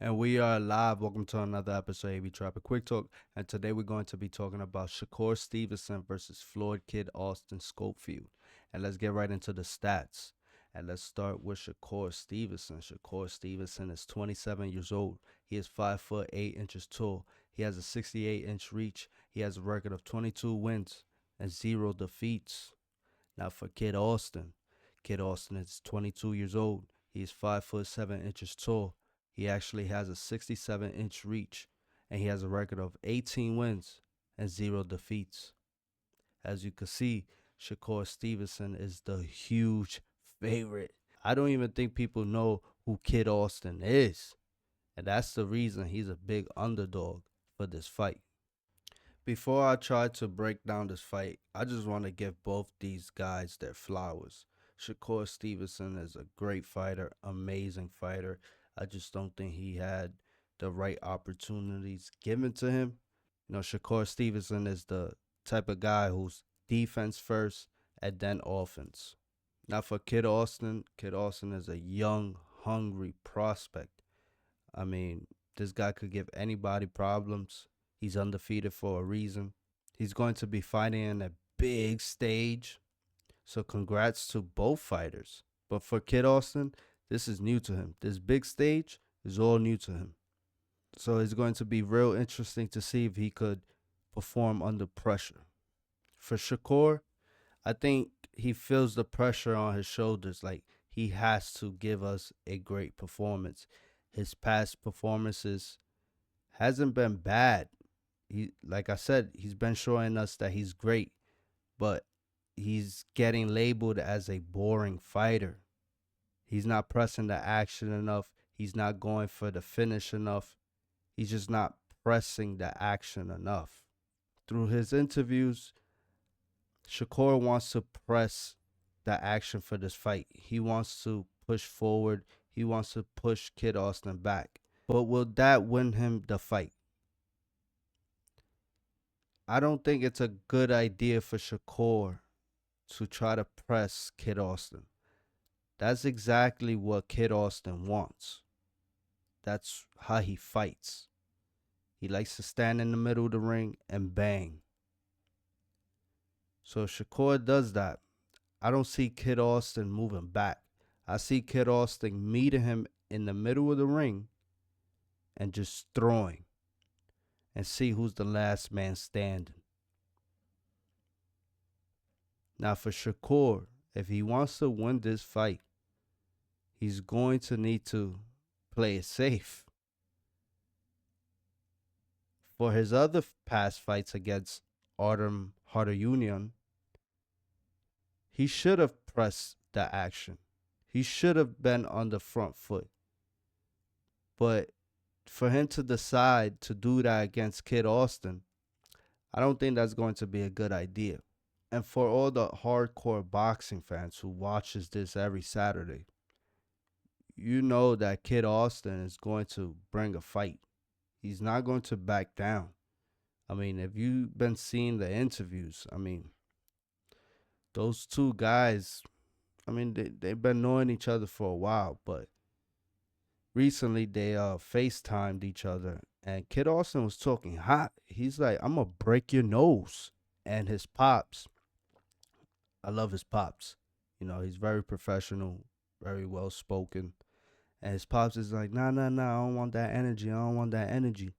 And we are live. Welcome to another episode of AB Traffic Quick Talk. And today we're going to be talking about Shakur Stevenson versus Floyd Kid Austin Schofield. And let's get right into the stats. And let's start with Shakur Stevenson. Shakur Stevenson is 27 years old. He is 5 foot 8 inches tall. He has a 68-inch reach. He has a record of 22 wins and 0 defeats. Now for Kid Austin is 22 years old. He is 5 foot 7 inches tall. He actually has a 67-inch reach, and he has a record of 18 wins and 0 defeats. As you can see, Shakur Stevenson is the huge favorite. I don't even think people know who Kid Austin is, and that's the reason he's a big underdog for this fight. Before I try to break down this fight, I just want to give both these guys their flowers. Shakur Stevenson is a great fighter, amazing fighter. I just don't think he had the right opportunities given to him. Shakur Stevenson is the type of guy who's defense first and then offense. Now for Kid Austin is a young, hungry prospect. I mean, this guy could give anybody problems. He's undefeated for a reason. He's going to be fighting in a big stage. So congrats to both fighters. But for Kid Austin, this is new to him. This big stage is all new to him. So it's going to be real interesting to see if he could perform under pressure. For Shakur, I think he feels the pressure on his shoulders. Like, he has to give us a great performance. His past performances hasn't been bad. Like I said, he's been showing us that he's great, but he's getting labeled as a boring fighter. He's not pressing the action enough. He's not going for the finish enough. He's just not pressing the action enough. Through his interviews, Shakur wants to press the action for this fight. He wants to push forward. He wants to push Kid Austin back. But will that win him the fight? I don't think it's a good idea for Shakur to try to press Kid Austin. That's exactly what Kid Austin wants. That's how he fights. He likes to stand in the middle of the ring and bang. So if Shakur does that, I don't see Kid Austin moving back. I see Kid Austin meeting him in the middle of the ring and just throwing and see who's the last man standing. Now for Shakur, if he wants to win this fight, he's going to need to play it safe. For his other past fights against Artem Harder-Union, he should have pressed the action. He should have been on the front foot. But for him to decide to do that against Kid Austin, I don't think that's going to be a good idea. And for all the hardcore boxing fans who watches this every Saturday, you know that Kid Austin is going to bring a fight. He's not going to back down. I mean, if you've been seeing the interviews, I mean, those two guys, I mean, they've been knowing each other for a while, but recently they FaceTimed each other, and Kid Austin was talking hot. He's like, I'm going to break your nose. And his pops, I love his pops. He's very professional, very well spoken. And his pops is like, nah, I don't want that energy. And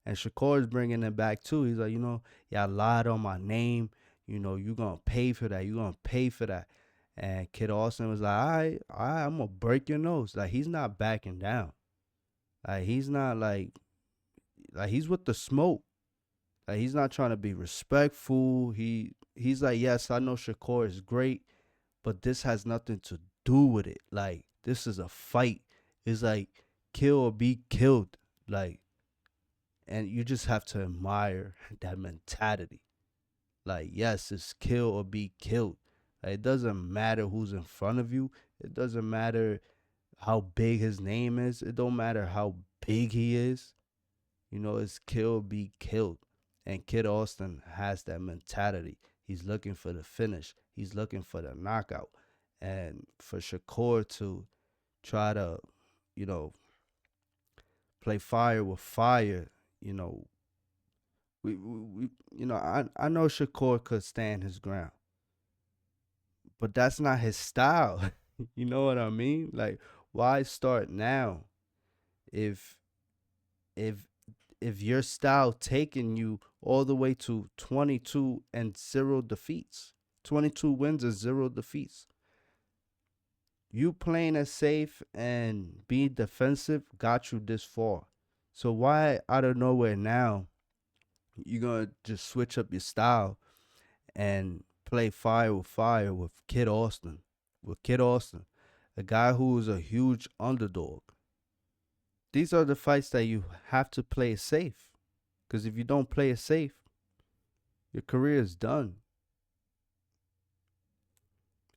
Shakur is bringing it back too. He's like, y'all lied on my name. You're going to pay for that. And Kid Austin was like, all right, I'm going to break your nose. Like, he's not backing down. Like, he's not like he's with the smoke. Like, he's not trying to be respectful. He's like, yes, I know Shakur is great, but this has nothing to do with it. Like, this is a fight. It's like kill or be killed. Like, and you just have to admire that mentality. Like, yes, it's kill or be killed. Like, it doesn't matter who's in front of you. It doesn't matter how big his name is. It don't matter how big he is. It's kill or be killed. And Kid Austin has that mentality. He's looking for the finish. He's looking for the knockout. And for Shakur to try to, play fire with fire. You know, I know Shakur could stand his ground, but that's not his style. You know what I mean? Like, why start now if if if your style taking you all the way to 22 and 0 defeats, 22 wins and 0 defeats? You playing it safe and being defensive got you this far. So why out of nowhere now you're gonna just switch up your style and play fire with Kid Austin? With Kid Austin, a guy who is a huge underdog. These are the fights that you have to play it safe. Because if you don't play it safe, your career is done.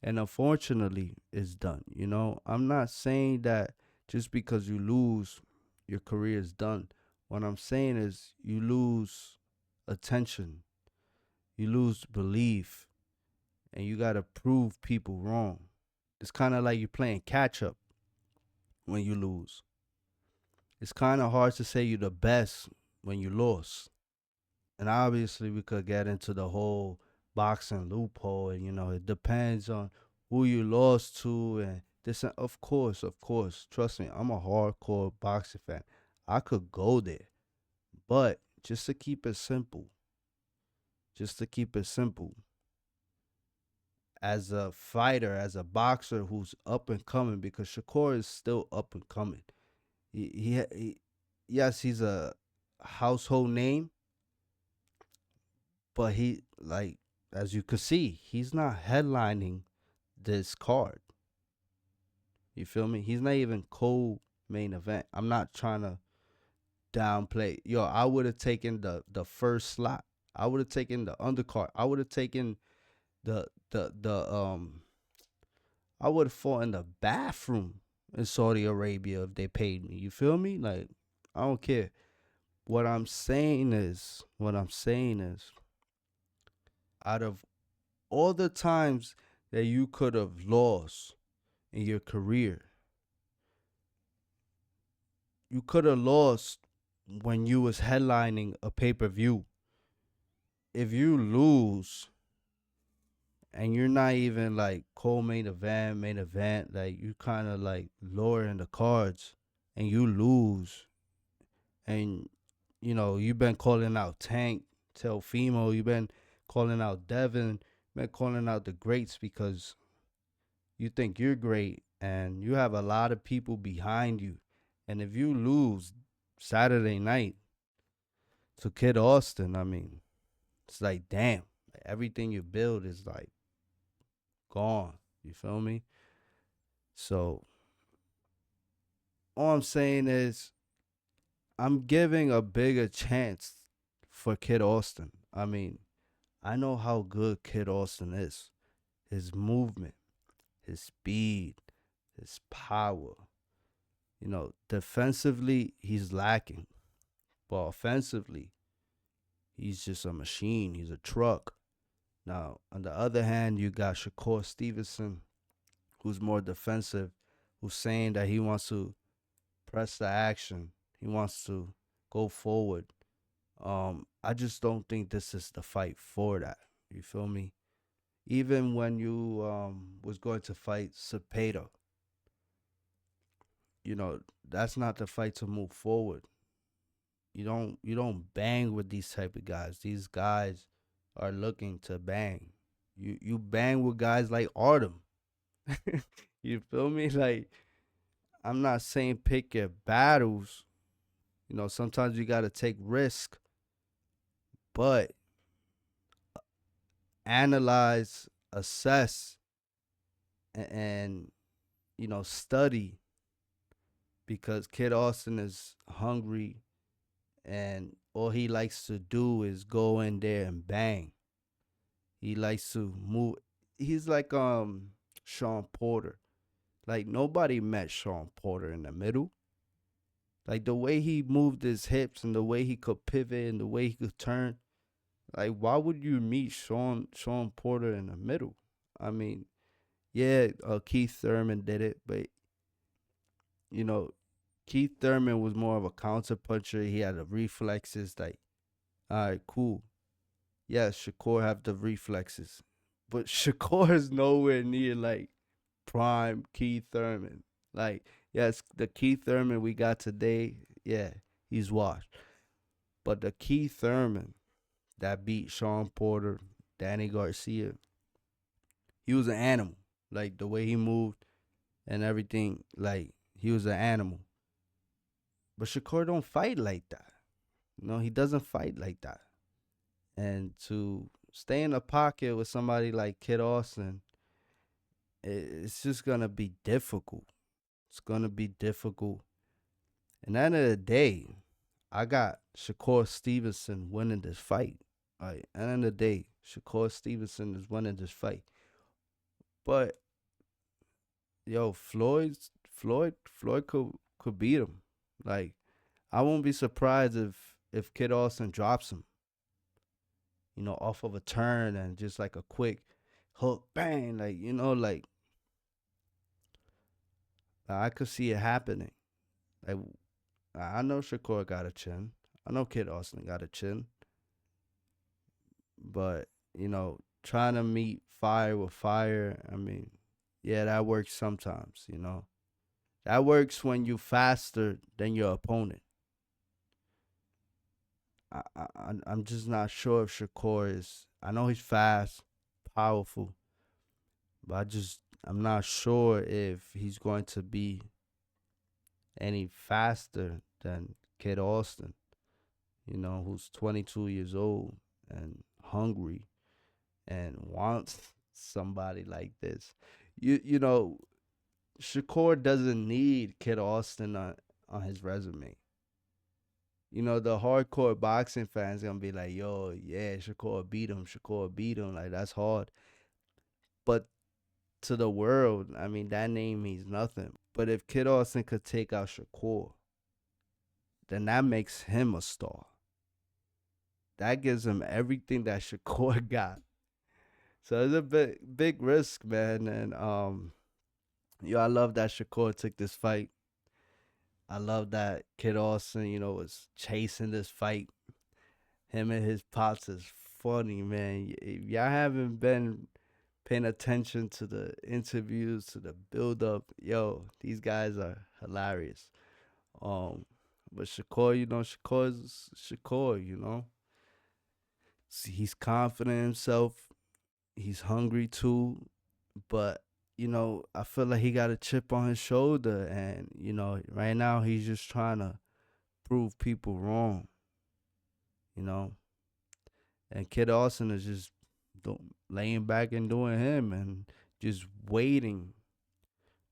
And unfortunately, it's done. You know, I'm not saying that just because you lose, your career is done. What I'm saying is you lose attention, you lose belief, and you got to prove people wrong. It's kind of like you're playing catch up when you lose. It's kind of hard to say you're the best when you lost. And obviously, we could get into the whole boxing loophole, and it depends on who you lost to, and this. And of course, trust me, I'm a hardcore boxing fan. I could go there, but just to keep it simple, just to keep it simple, as a fighter, as a boxer who's up and coming, because Shakur is still up and coming. Yes, he's a household name, but he, like, as you could see, he's not headlining this card. You feel me? He's not even co-main event. I'm not trying to downplay. Yo, I would have taken the first slot. I would have taken the undercard. I would have taken the I would have fought in the bathroom in Saudi Arabia if they paid me. You feel me? Like, I don't care. What I'm saying is, out of all the times that you could have lost in your career, you could have lost when you was headlining a pay-per-view. If you lose and you're not even like co-main event, main event, like you kind of like lower in the cards, and you lose, and you've been calling out Tank, Telfimo, you've been calling out Devin, been calling out the greats because you think you're great and you have a lot of people behind you. And if you lose Saturday night to Kid Austin, I mean, it's like, damn, everything you build is like gone. You feel me? So all I'm saying is I'm giving a bigger chance for Kid Austin. I mean, I know how good Kid Austin is. His movement, his speed, his power. Defensively, he's lacking. But offensively, he's just a machine. He's a truck. Now, on the other hand, you got Shakur Stevenson, who's more defensive, who's saying that he wants to press the action. He wants to go forward. I just don't think this is the fight for that. You feel me? Even when you was going to fight Cepeda, that's not the fight to move forward. You don't bang with these type of guys. These guys are looking to bang. You bang with guys like Artem. You feel me? Like, I'm not saying pick your battles. Sometimes you gotta take risk, but analyze, assess, and study, because Kid Austin is hungry and all he likes to do is go in there and bang. He likes to move. He's like Sean Porter. Like, nobody met Sean Porter in the middle. Like, the way he moved his hips and the way he could pivot and the way he could turn. Like, why would you meet Sean Porter in the middle? I mean, yeah, Keith Thurman did it, but you know, Keith Thurman was more of a counter puncher. He had the reflexes. Like, all right, cool. Yes, Shakur have the reflexes, but Shakur is nowhere near like prime Keith Thurman. Like, yes, the Keith Thurman we got today, yeah, he's washed. But the Keith Thurman that beat Sean Porter, Danny Garcia, he was an animal. Like the way he moved and everything, like he was an animal. But Shakur don't fight like that. No, he doesn't fight like that. And to stay in the pocket with somebody like Kid Austin, it's just gonna be difficult. It's gonna be difficult. And at the end of the day, I got Shakur Stevenson winning this fight. Like, at the end of the day, Shakur Stevenson is winning this fight. But yo, Floyd could beat him. Like, I won't be surprised if Kid Austin drops him. You know, off of a turn and just like a quick hook, bang. Like, like I could see it happening. Like, I know Shakur got a chin. I know Kid Austin got a chin. But, trying to meet fire with fire, I mean, yeah, that works sometimes. That works when you faster than your opponent. I'm just not sure if Shakur is. I know he's fast, powerful, but I'm not sure if he's going to be any faster than Kid Austin, who's 22 years old and hungry and wants somebody like this. You know, Shakur doesn't need Kid Austin on his resume. The hardcore boxing fans gonna be like, yo, yeah, Shakur beat him, Shakur beat him. Like, that's hard. But to the world, I mean, that name means nothing. But if Kid Austin could take out Shakur, then that makes him a star. That gives him everything that Shakur got. So it's a big risk, man. And I love that Shakur took this fight. I love that Kid Austin, was chasing this fight. Him and his pops is funny, man. If y'all haven't been paying attention to the interviews, to the build up, yo, these guys are hilarious. Um, but Shakur, Shakur's Shakur. See, he's confident in himself. He's hungry too, but I feel like he got a chip on his shoulder, and right now he's just trying to prove people wrong. You know, and Kid Austin is just laying back and doing him, and just waiting,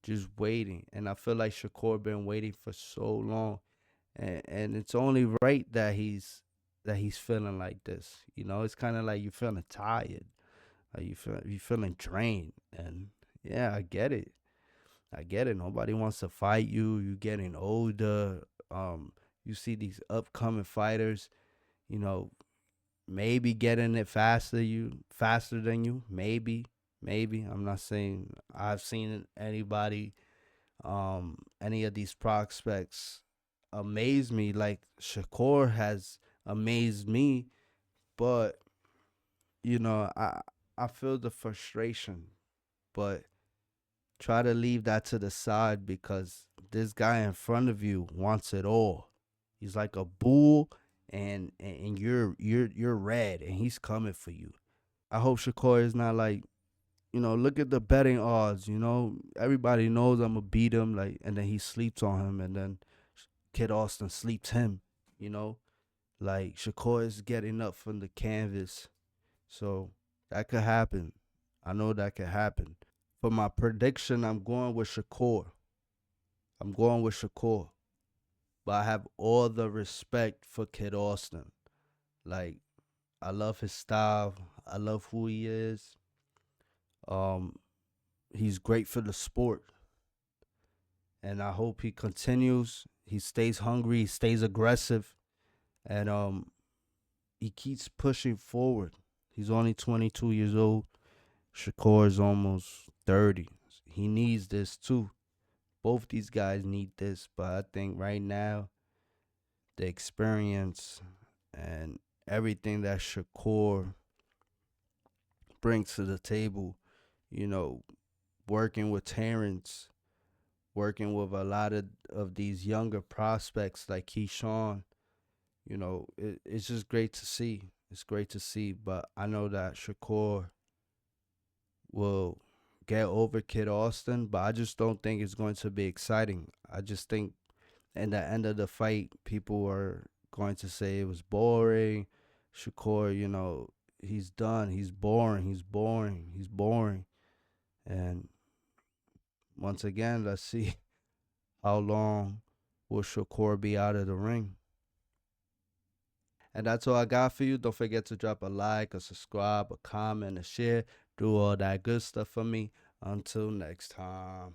And I feel like Shakur been waiting for so long, and it's only right that he's feeling like this. It's kind of like you feeling tired, like you feeling drained, and yeah, I get it. Nobody wants to fight you. You getting older. You see these upcoming fighters, you know, maybe getting it faster than you. Maybe. I'm not saying I've seen anybody, any of these prospects amaze me like Shakur has amazed me, but I feel the frustration, but try to leave that to the side because this guy in front of you wants it all. He's like a bull, and you're red, and he's coming for you. I hope Shakur is not like, look at the betting odds. Everybody knows I'm gonna beat him, like, and then he sleeps on him, and then Kid Austin sleeps him. Like Shakur is getting up from the canvas, so that could happen. I know that could happen. For my prediction, I'm going with Shakur. But I have all the respect for Kid Austin. Like, I love his style. I love who he is. Um, he's great for the sport, and I hope he continues. He stays hungry. He stays aggressive, and he keeps pushing forward. He's only 22 years old. Shakur is almost 30. He needs this too. Both these guys need this, but I think right now the experience and everything that Shakur brings to the table, you know, working with Terrence, working with a lot of these younger prospects like Keyshawn, it's just great to see. It's great to see, but I know that Shakur will get over Kid Austin, but I just don't think it's going to be exciting. I just think in the end of the fight, people are going to say it was boring. Shakur, he's done. He's boring. He's boring. He's boring. And once again, let's see how long will Shakur be out of the ring. And that's all I got for you. Don't forget to drop a like, a subscribe, a comment, a share. Do all that good stuff for me. Until next time.